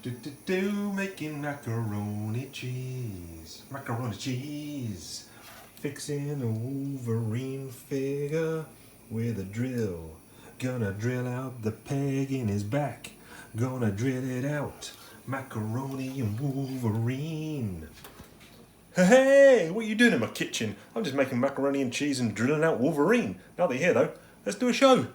Making macaroni cheese. Macaroni cheese. Fixing a Wolverine figure with a drill. Gonna drill out the peg in his back. Gonna drill it out. Macaroni and Wolverine. Hey, what are you doing in my kitchen? I'm just making macaroni and cheese and drilling out Wolverine. Now they're here though, let's do a show.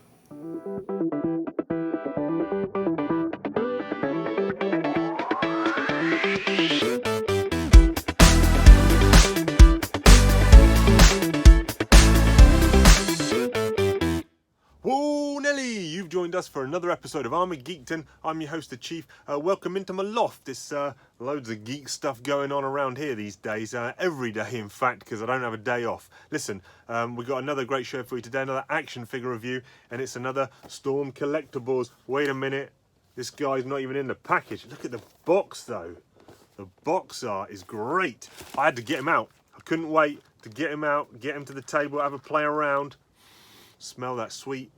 Whoa, Nelly! You've joined us for another episode of ArmaGEEKdon. I'm your host, The Chief. Welcome into my loft. There's loads of geek stuff going on around here these days. Every day, in fact, because I don't have a day off. Listen, we've got another great show for you today, another action figure review, and it's another Storm Collectibles. Wait a minute, this guy's not even in the package. Look at the box, though. The box art is great. I had to get him out. I couldn't wait to get him out, get him to the table, have a play around. Smell that sweet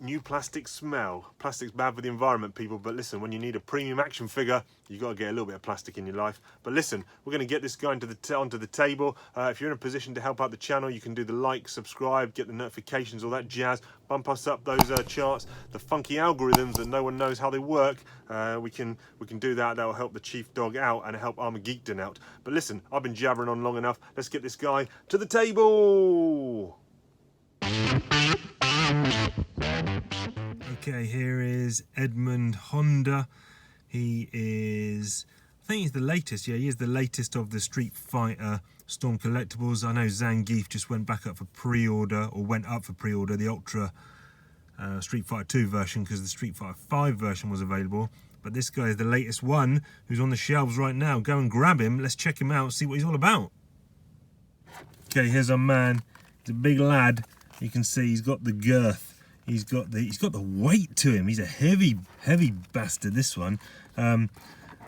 new plastic smell. Plastic's bad for the environment, people, but listen, when you need a premium action figure, you got to get a little bit of plastic in your life. But listen, we're going to get this guy onto the table. If you're in a position to help out the channel, you can do the like, subscribe, get the notifications, all that jazz. Bump us up those charts, the funky algorithms that no one knows how they work. We can do that. That will help the chief dog out and help ArmaGEEKdon out. But listen, I've been jabbering on long enough. Let's get this guy to the table. Okay, here is Edmund Honda. He is, I think he's the latest, yeah, he is the latest of the Street Fighter Storm Collectibles. I know Zangief just went up for pre-order, the Ultra Street Fighter 2 version, because the Street Fighter 5 version was available. But this guy is the latest one, who's on the shelves right now. Go and grab him, let's check him out, see what he's all about. Okay, here's our man. He's a big lad. You can see he's got the girth. He's got the weight to him. He's a heavy bastard, this one. Look, I'm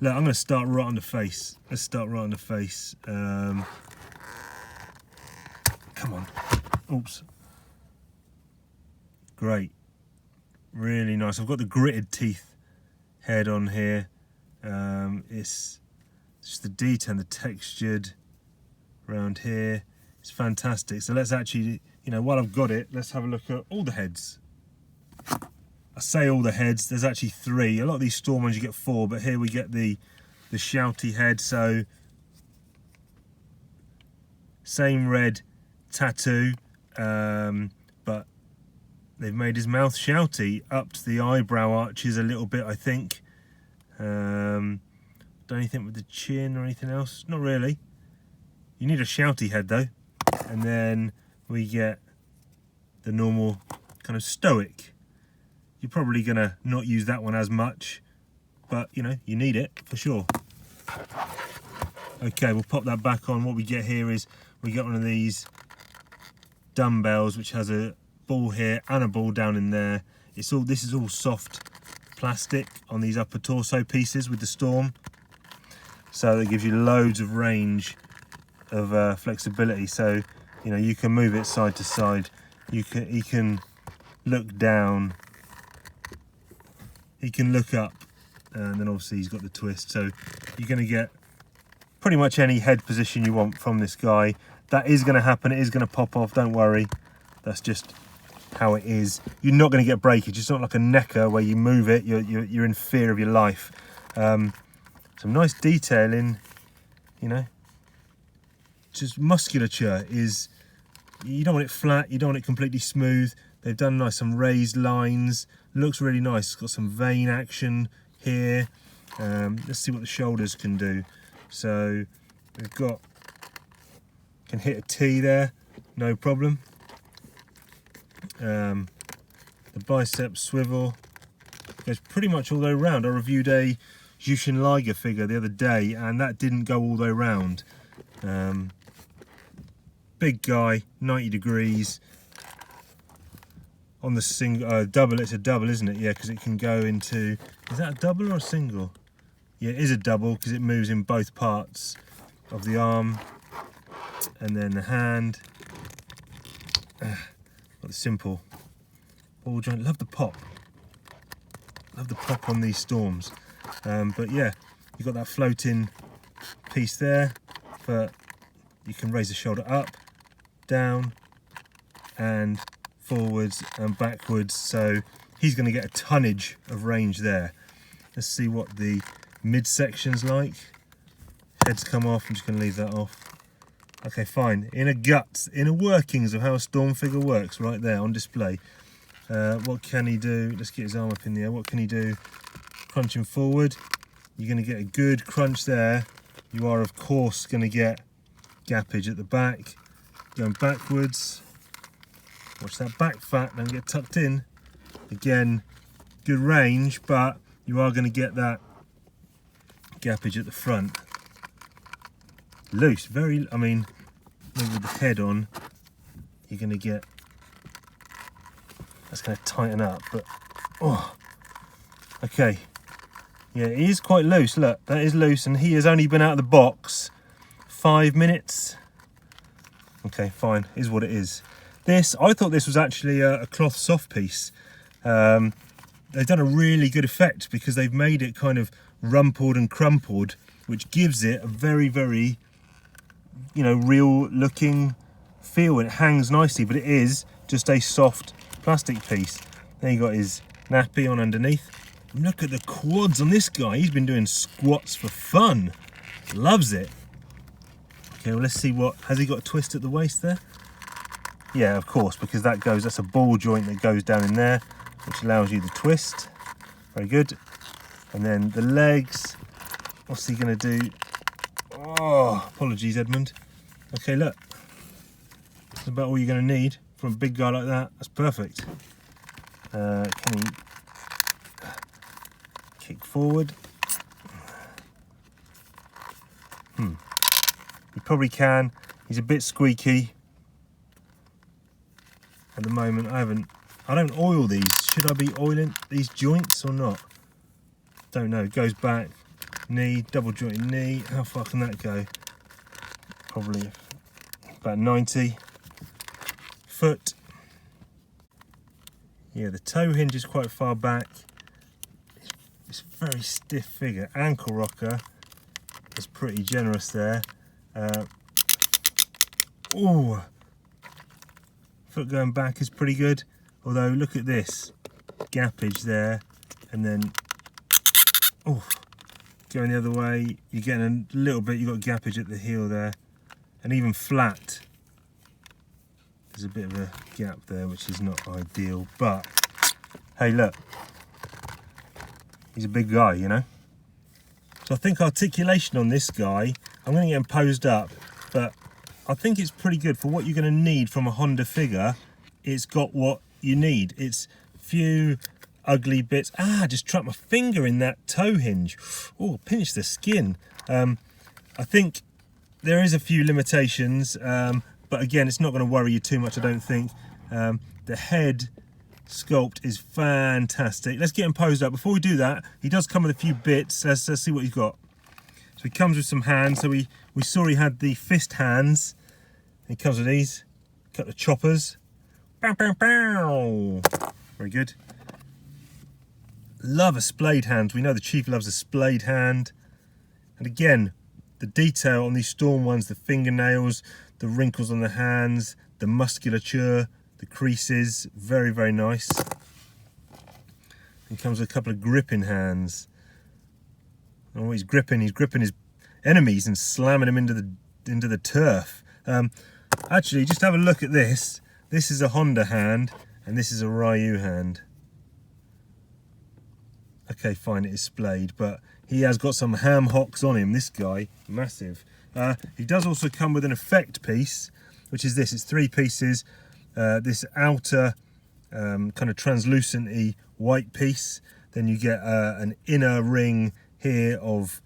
going to start right on the face. Let's start right on the face. Come on. Oops. Great. Really nice. I've got the gritted teeth head on here. It's just the detail and the textured around here. It's fantastic. So let's actually, while I've got it, let's have a look at all the heads. I say all the heads, there's actually 3. A lot of these Storm ones you get 4, but here we get the shouty head. So same red tattoo, but they've made his mouth shouty, upped the eyebrow arches a little bit, I think. Done anything with the chin or anything else? Not really. You need a shouty head though. And then we get the normal kind of stoic. You're probably going to not use that one as much, but you need it for sure. Okay, we'll pop that back on. What we get here is we get one of these dumbbells, which has a ball here and a ball down in there. This is all soft plastic on these upper torso pieces with the Storm. So that gives you loads of range of flexibility. So, you can move it side to side. He can look down. He can look up, and then obviously he's got the twist. So you're going to get pretty much any head position you want from this guy. That is going to happen. It is going to pop off. Don't worry. That's just how it is. You're not going to get breakage. It's not like a necker where you move it. You're in fear of your life. Some nice detailing. Just musculature is. You don't want it flat. You don't want it completely smooth. They've done some raised lines. Looks really nice. It's got some vein action here. Let's see what the shoulders can do. So we've got, can hit a T there, no problem. The bicep swivel goes pretty much all the way around. I reviewed a Jushin Liger figure the other day, and that didn't go all the way around. Big guy, 90 degrees. On the single double, it's a double, isn't it? Yeah, because it can go into, is that a double or a single? Yeah, it is a double because it moves in both parts of the arm, and then the hand. Got the simple ball joint. Love the pop on these Storms. But yeah, you've got that floating piece there, but you can raise the shoulder up, down, and forwards and backwards, so he's going to get a tonnage of range there. Let's see what the midsection's like. Head's come off, I'm just going to leave that off. Okay, fine. Inner workings of how a storm figure works right there on display. What can he do? Let's get his arm up in the air. What can he do? Crunching forward. You're going to get a good crunch there. You are, of course, going to get gappage at the back. Going backwards. Watch that back fat, don't get tucked in. Again, good range, but you are going to get that gappage at the front. Loose, maybe with the head on, you're going to get, that's going to tighten up, but, oh, okay. Yeah, it is quite loose, look, that is loose, and he has only been out of the box 5 minutes. Okay, fine, is what it is. This, I thought this was actually a cloth soft piece. They've done a really good effect because they've made it kind of rumpled and crumpled, which gives it a very, very, real looking feel, and it hangs nicely, but it is just a soft plastic piece. Then you got his nappy on underneath. Look at the quads on this guy. He's been doing squats for fun. Loves it. Okay, well, let's see has he got a twist at the waist there? Yeah, of course, because that's a ball joint that goes down in there, which allows you the twist. Very good. And then the legs, what's he gonna do? Oh, apologies, Edmund. Okay, look, that's about all you're gonna need from a big guy like that. That's perfect. Can he kick forward? He probably can. He's a bit squeaky. At the moment, I don't oil these. Should I be oiling these joints or not? Don't know. Goes back, knee, double jointed knee. How far can that go? Probably about 90. Foot. Yeah, the toe hinge is quite far back. It's a very stiff figure. Ankle rocker is pretty generous there. Ooh. Foot going back is pretty good, although look at this gappage there, and then going the other way, you're getting a little bit, you've got gappage at the heel there, and even flat there's a bit of a gap there, which is not ideal, but hey, look, he's a big guy, so I think articulation on this guy, I'm going to get him posed up, but I think it's pretty good for what you're going to need from a Honda figure. It's got what you need. It's few ugly bits. Just trapped my finger in that toe hinge. Oh, pinched the skin. I think there is a few limitations, but again, it's not going to worry you too much, I don't think. The head sculpt is fantastic. Let's get him posed up. Before we do that, he does come with a few bits. Let's see what he's got. So he comes with some hands. So we saw he had the fist hands. He comes with these. Cut the choppers. Bow, bow, bow. Very good. Love a splayed hand. We know the Chief loves a splayed hand. And again, the detail on these Storm ones, the fingernails, the wrinkles on the hands, the musculature, the creases, very, very nice. He comes with a couple of gripping hands. Oh, he's gripping his enemies and slamming them into the turf. Actually, just have a look at this. This is a Honda hand, and this is a Ryu hand. Okay, fine, it is splayed, but he has got some ham hocks on him, this guy, massive. He does also come with an effect piece, which is this. It's 3 pieces. This outer kind of translucent-y white piece. Then you get an inner ring here of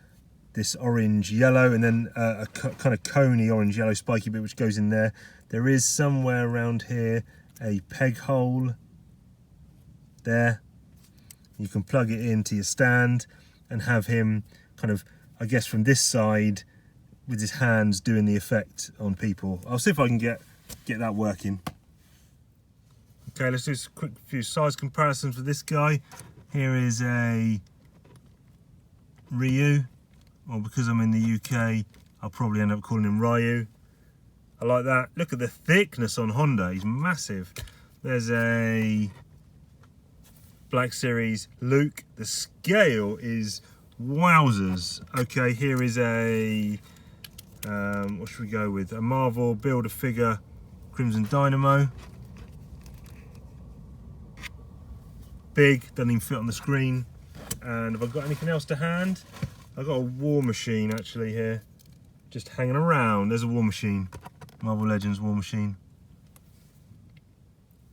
this orange yellow, and then a kind of coney orange yellow spiky bit which goes in there. There is somewhere around here a peg hole there. You can plug it into your stand and have him kind of, I guess, from this side with his hands doing the effect on people. I'll see if I can get that working. Okay, let's do a quick few size comparisons with this guy. Here is a Ryu, or because I'm in the UK, I'll probably end up calling him Ryu. I like that. Look at the thickness on Honda, he's massive. There's a Black Series Luke. The scale is wowzers. Okay, here is a, what should we go with? A Marvel Build-A-Figure Crimson Dynamo. Big, doesn't even fit on the screen. And have I got anything else to hand? I've got a War Machine actually here, just hanging around. There's a War Machine, Marvel Legends War Machine.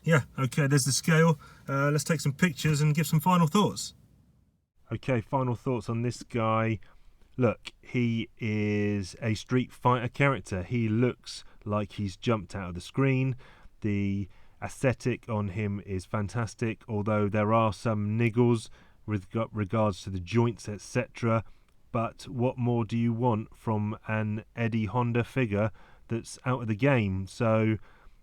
Yeah, okay, there's the scale. Let's take some pictures and give some final thoughts. Okay, final thoughts on this guy. Look, he is a Street Fighter character. He looks like he's jumped out of the screen. The aesthetic on him is fantastic, although there are some niggles with regards to the joints, etc. But what more do you want from an Eddie Honda figure that's out of the game? So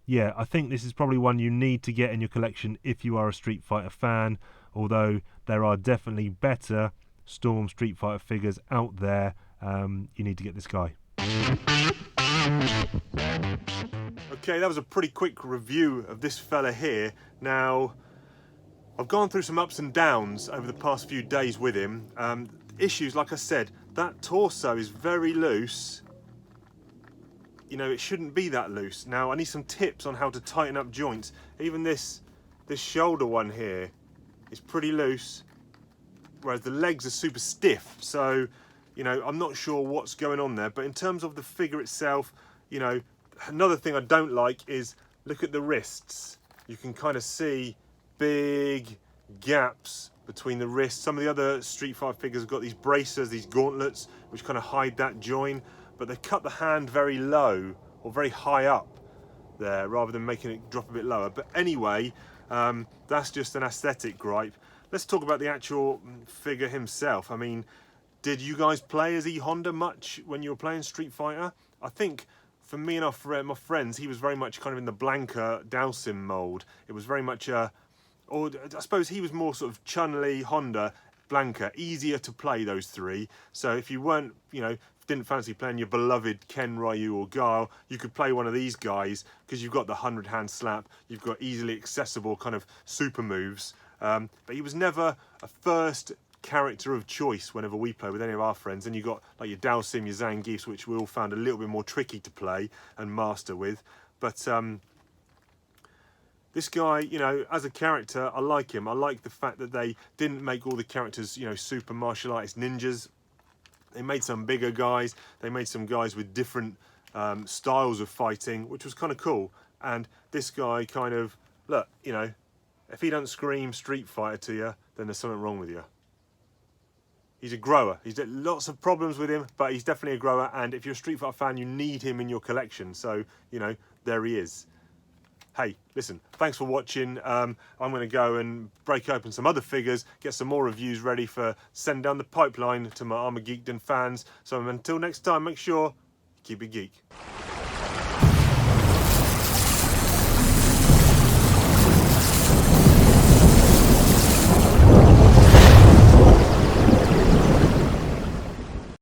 yeah, I think this is probably one you need to get in your collection if you are a Street Fighter fan, although there are definitely better Storm Street Fighter figures out there. You need to get this guy. Okay, that was a pretty quick review of this fella here. Now, I've gone through some ups and downs over the past few days with him. Issues, like I said, that torso is very loose. You know, it shouldn't be that loose. Now, I need some tips on how to tighten up joints. Even this shoulder one here is pretty loose, whereas the legs are super stiff. So, you know, I'm not sure what's going on there. But in terms of the figure itself, you know, another thing I don't like is, look at the wrists. You can kind of see big gaps between the wrists. Some of the other Street Fighter figures have got these bracers, these gauntlets, which kind of hide that join, but they cut the hand very low or very high up there rather than making it drop a bit lower. But anyway, that's just an aesthetic gripe. Let's talk about the actual figure himself. I mean, did you guys play as E Honda much when you were playing Street Fighter? I think for me and my friends, he was very much kind of in the Blanka Dhalsim mold. It was very much or I suppose he was more sort of Chun-Li, Honda, Blanka, easier to play, those three. So if you weren't, you know, didn't fancy playing your beloved Ken, Ryu or Guile, you could play one of these guys because you've got the 100-hand slap, you've got easily accessible kind of super moves. But he was never a first character of choice whenever we play with any of our friends. And you got like your Dhalsim, your Zangiefs, which we all found a little bit more tricky to play and master with. But this guy, you know, as a character, I like him. I like the fact that they didn't make all the characters, you know, super martial artist ninjas. They made some bigger guys. They made some guys with different styles of fighting, which was kind of cool. And this guy kind of, look, you know, if he don't scream Street Fighter to you, then there's something wrong with you. He's a grower. He's got lots of problems with him, but he's definitely a grower. And if you're a Street Fighter fan, you need him in your collection. So, you know, there he is. Hey, listen, thanks for watching. I'm going to go and break open some other figures, get some more reviews ready for send down the pipeline to my ArmaGEEKdon fans. So until next time, make sure you keep it geek.